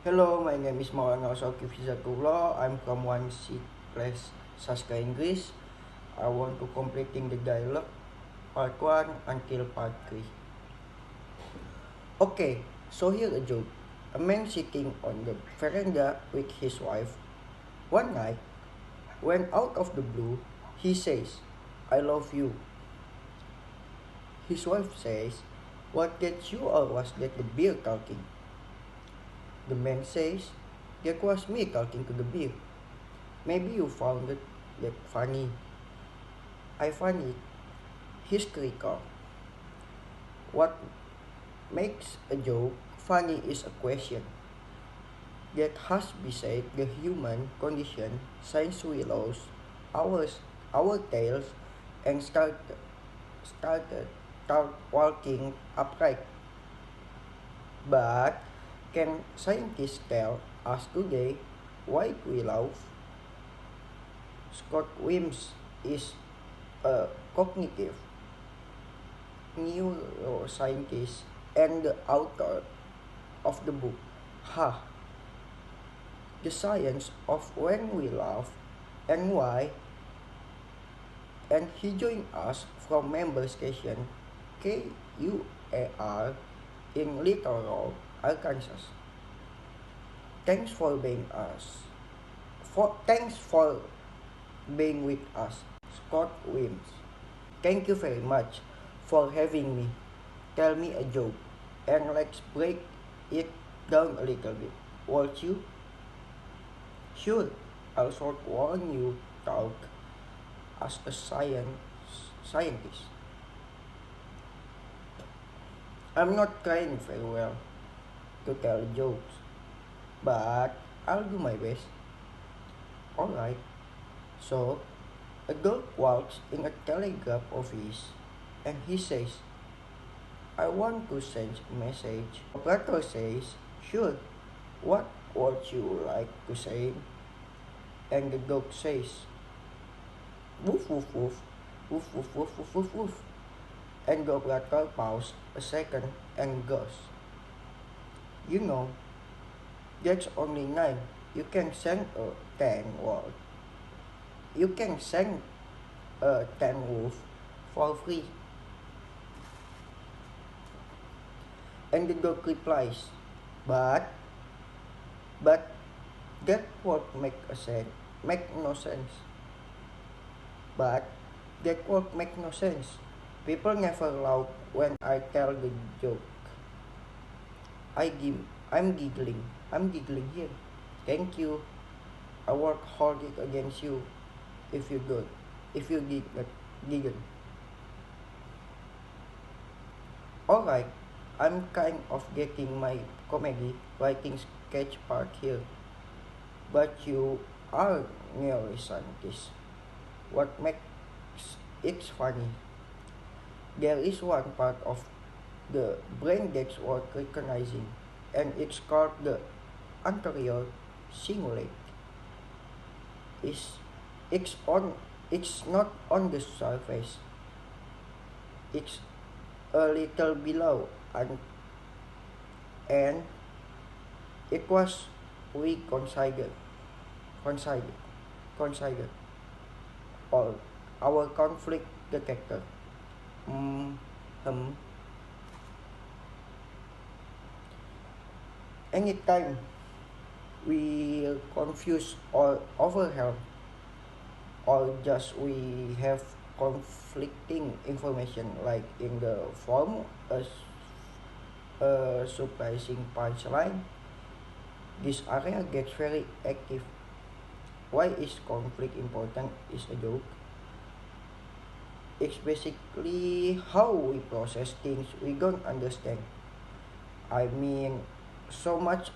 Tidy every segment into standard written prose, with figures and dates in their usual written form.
Hello, my name is Maulana Soki Fizatullah. I'm from 1C class Sastra English. I want to completing the dialogue part 1 until part 3. Okay, so here a joke. A man sitting on the veranda with his wife. One night, when out of the blue, he says, I love you. His wife says, what gets you or was that the beer talking? The man says, that was me talking to the beer. Maybe you found it that funny. I find it hysterical. What makes a joke funny is a question that has beside the human condition since we lost our tails and started start walking upright. But can scientists tell us today why we laugh? Scott Wims is a cognitive neuroscientist and the author of the book Ha! The Science of When We Laugh and Why, and he joined us from member station KUAR in Little Rock, Arkansas. Thanks for being us. Thanks for being with us, Scott Wims. Thank you very much for having me. Tell me a joke and let's break it down a little bit. Won't you? Sure, I'll sort warn you talk as a scientist. I'm not trained very well to tell jokes, but I'll do my best. Alright, so a dog walks in a telegraph office and he says, I want to send a message. Operator says, sure, what would you like to say? And the dog says, woof woof woof, woof woof woof woof woof woof. And the operator pauses a second and goes, you know, that's only 9. You can send a 10 word. You can send a 10 wolf for free. And the dog replies, but that won't make no sense. But that won't make no sense. People never laugh when I tell the joke. I'm giggling. I'm giggling here. Thank you. I work hard against you. If you good. If you giggle. Alright, I'm kind of getting my comedy writing sketch part here. But you are nearly scientist. What makes it funny? There is one part of the brain that's worth recognizing, and it's called the anterior cingulate. It's, it's, on, it's not on the surface. It's a little below, and it was we considered, considered, or our conflict detector. Mm, hmm. Anytime we confuse or overwhelmed or just we have conflicting information like in the form as a surprising punchline, this area gets very active. Why is conflict important is a joke. It's basically how we process things we don't understand. I mean, so much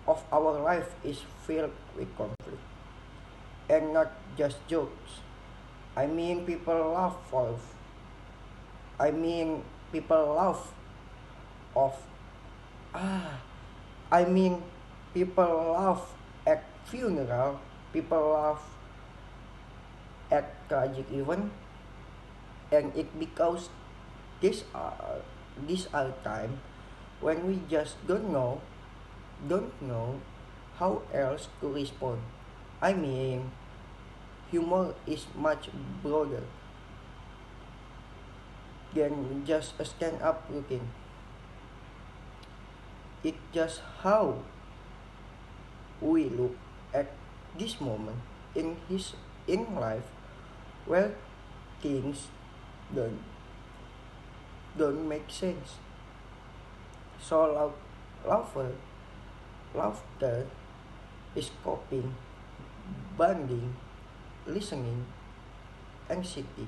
of our life is filled with conflict and not just jokes. I mean, people laugh for. I mean, people laugh of. Ah, I mean, people laugh at funeral. People laugh at tragic event, and it because these are time when we just don't know don't know how else to respond. I mean, humor is much broader than just a stand up routine. It's just how we look at this moment in life where things don't don't make sense. So laughter is coping, bonding, listening, anxiety.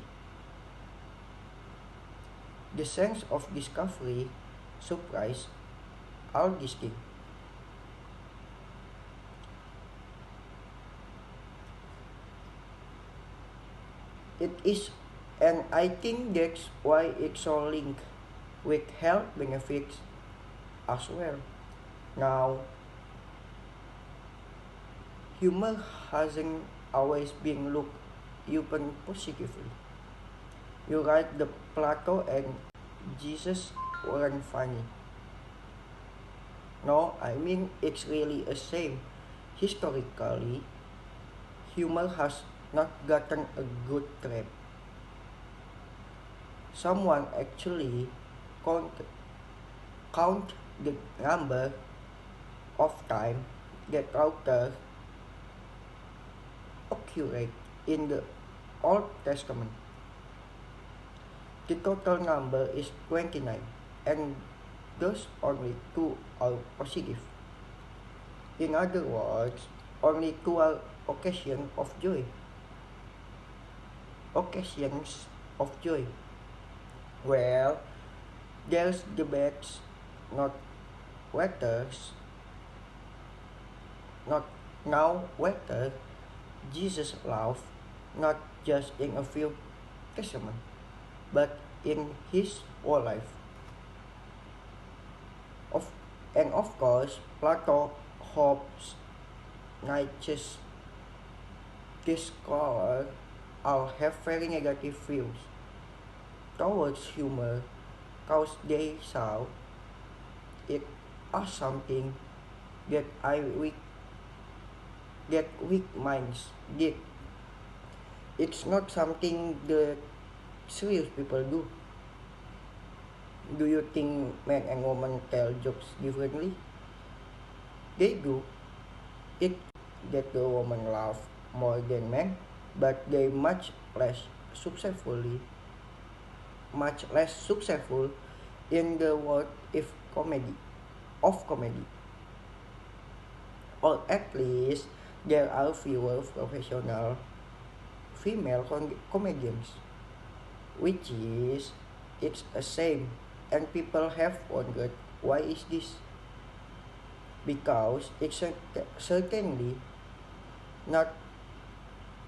The sense of discovery, surprise, all these things. It is, and I think that's why it's so linked with health benefits as well. Now, humor hasn't always been looked upon positively. You write the Plato and Jesus weren't funny. No, I mean it's really a shame. Historically, humor has not gotten a good rep. Someone actually count, count the number of time that author occurred in the Old Testament. The total number is 29, and thus only two are positive. In other words, only two are occasion of joy. Occasions of joy. Well, there's debates, not whether, not now whether Jesus laughed not just in a few testament, but in his whole life. Of, and of course, Plato hopes Nietzsche's this scholar all have very negative views towards humor because they saw it as something that I weak that weak minds did. It's not something that serious people do. Do you think men and women tell jokes differently? They do. It that the women laugh more than men, but they much less successful in the world if comedy of comedy. Or at least there are fewer professional female comedians, which is it's a shame, and people have wondered why is this? Because it's certainly not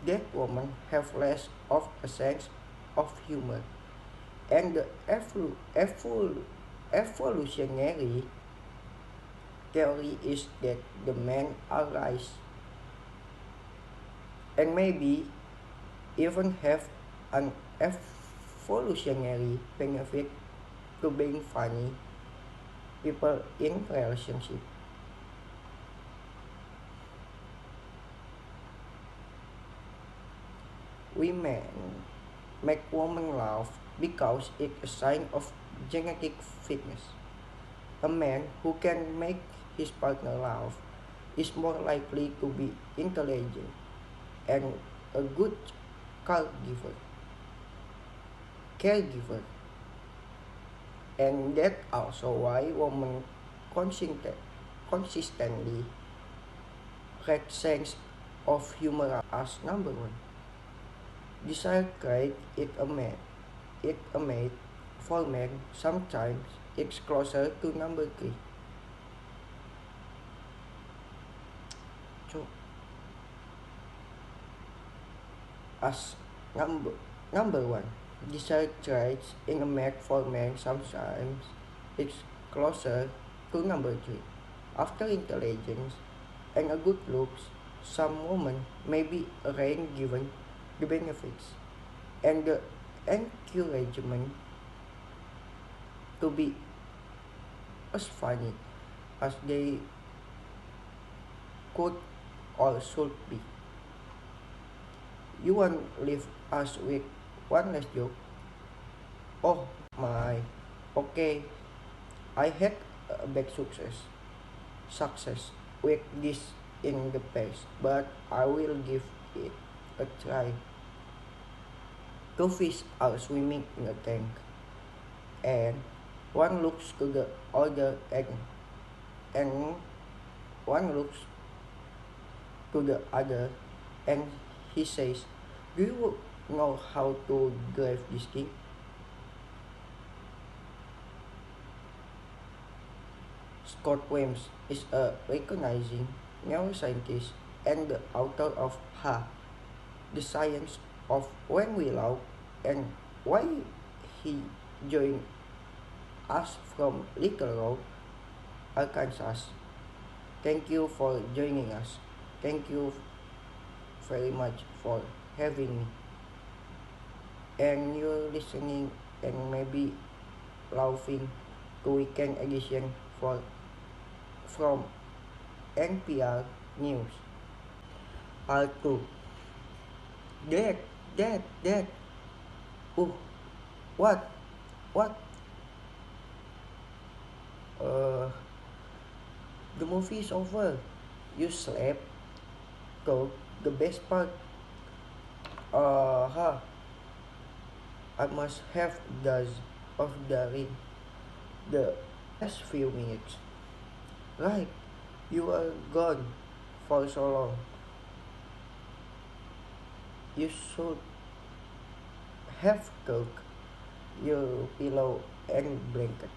that women have less of a sense of humor, and the evolutionary theory is that the men are rise and maybe even have an evolutionary benefit to being funny people in relationship. Women make women laugh because it's a sign of genetic fitness. A man who can make his partner laugh is more likely to be intelligent and a good caregiver. Caregiver, and that also why women consistently rate sense of humor as number one. Desire trait it a mate for men sometimes it's closer to number three. So as number number one, desire traits in a mate for men sometimes it's closer to number three. After intelligence and a good looks, some women may be arranged given the benefits and the encouragement to be as funny as they could or should be. You want to leave us with one last joke? Oh my, okay, I had a big success with this in the past, but I will give it a try. Two fish are swimming in a tank, and one looks to the other and one looks to the other and he says, "Do you know how to drive this thing?" Scott Williams is a recognizing neuroscientist and the author of The Science of When We Love and Why he joined us from Little Rock, Arkansas. Thank you for joining us. Thank you very much for having me. And you're listening and maybe laughing to Weekend Edition for from NPR News. Part 2. Dad, Dad. Oh, what? What? Uh, the movie is over. You slept. Go. The best part. Huh. I must have dozed of the last few minutes. Right. You were gone for so long. You should have cooked your pillow and blanket.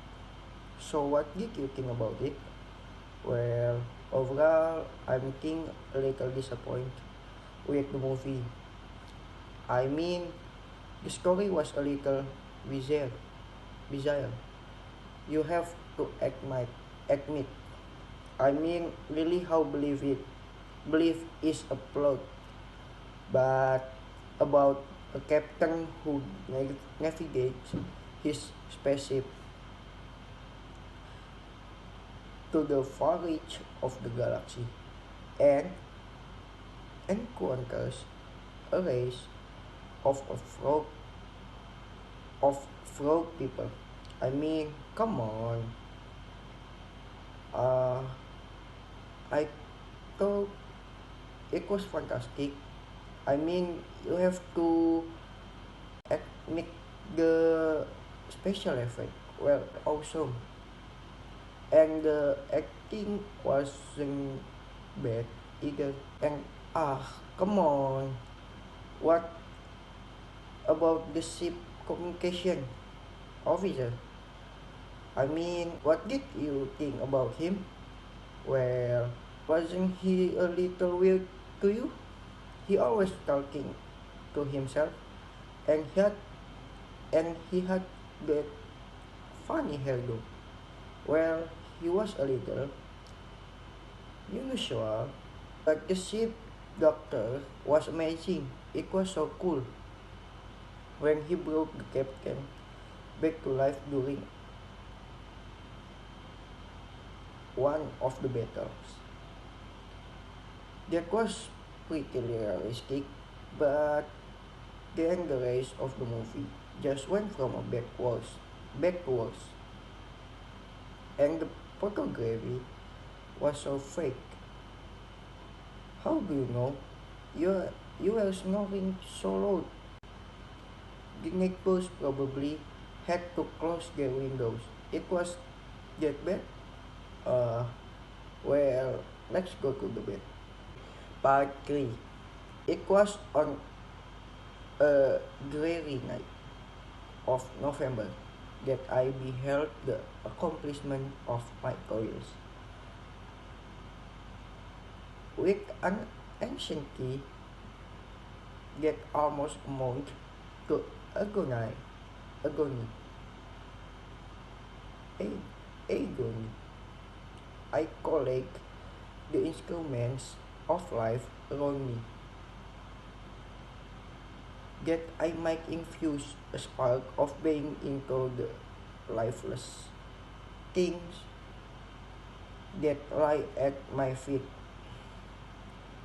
So what did you think about it? Well, overall, I'm think a little disappointed with the movie. I mean, the story was a little bizarre. Bizarre. You have to admit. I mean, really, how believe is a plot, but about a captain who navigates his spaceship to the far reach of the galaxy and encounters a race of a frog people. I mean, come on. Uh, I thought it was fantastic. I mean, you have to make the special effect well awesome, and the acting wasn't bad either. And come on, what about the ship communication officer? I mean, what did you think about him? Well, wasn't he a little weird to you? He always talking to himself, and he had that funny hairdo. Well, he was a little unusual, but the ship doctor was amazing. It was so cool when he brought the captain back to life during one of the battles. That was pretty realistic, but then the rest of the movie just went from a bad to worse, and the photography was so fake. How do you know? You were snoring so loud. The neighbors probably had to close their windows. It was that bad. Uh, well, let's go to the bed. Part 3. It was on a dreary night of November that I beheld the accomplishment of my toils. With an ancient key that almost amounted to agony, agony, agony. I collect the instruments of life around me, that I might infuse a spark of being into the lifeless things that lie at my feet.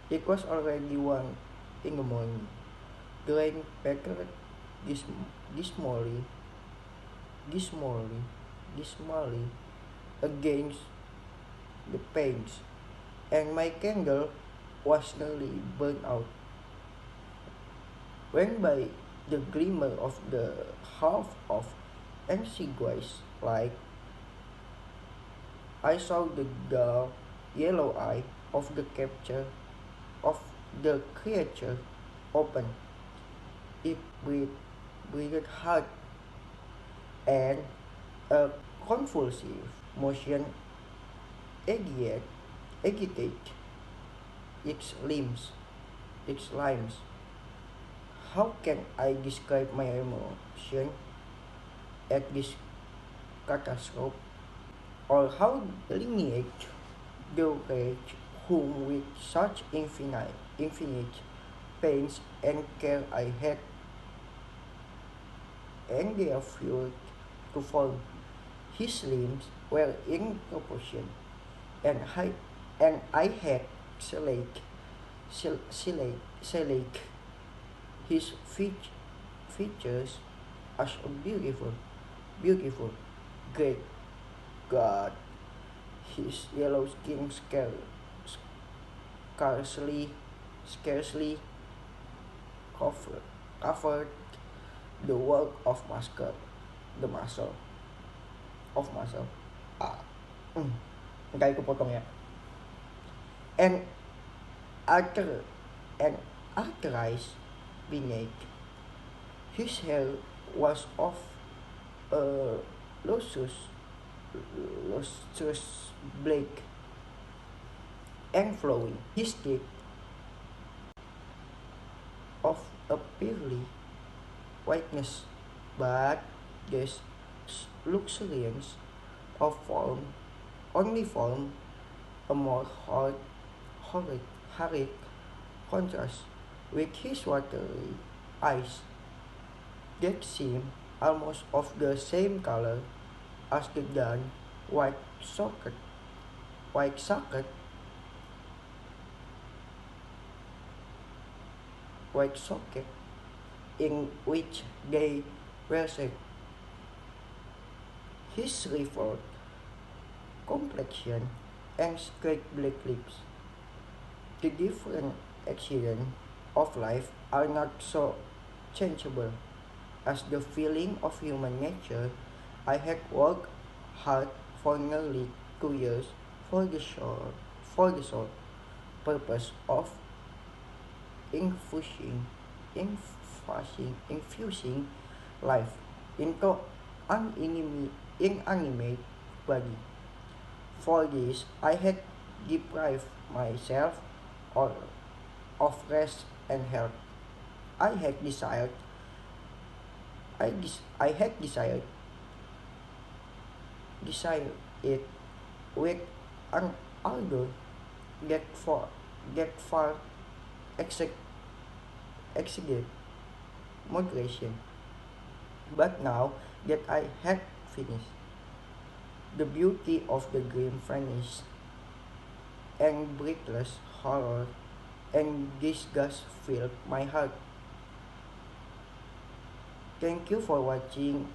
It was already 1 in the morning. The rain packered dis- dismally, dismally, dismally against the panes, and my candle was nearly burned out. When by the glimmer of the half of extinguished light, I saw the dull yellow eye of of the creature open. It breathed hard, and a convulsive motion agitated, agitated its limbs. Its limbs. How can I describe my emotion at this catastrophe, or how delineate the rage whom with such infinite pains and care I had endeavored to form? His limbs were in proportion, and I had select his features as a beautiful, great God. His yellow skin scarcely, scarcely covered, covered the work of the muscle of muscle. Ah, mm, Kaya ko potong ya. And arter, and arterized beneath. His hair was of a lustrous, lustrous black and flowing. His teeth of a pearly whiteness, but this luxuriance of form only form a more horrid contrast with his watery eyes that seemed almost of the same color as the dun white socket, white socket, white socket in which they were set. His wrinkled complexion and straight black lips. The different accidents of life are not so changeable as the feeling of human nature. I had worked hard for nearly 2 years for for the sole purpose of infusing, infusing life into an inanimate body. For this, I had deprived myself of, of rest and health. I had desired, I had desired it with an ardor that for that far exceed exceeded moderation. But now that I had finished, the beauty of the grim vanished, and breathless horror and disgust filled my heart. Thank you for watching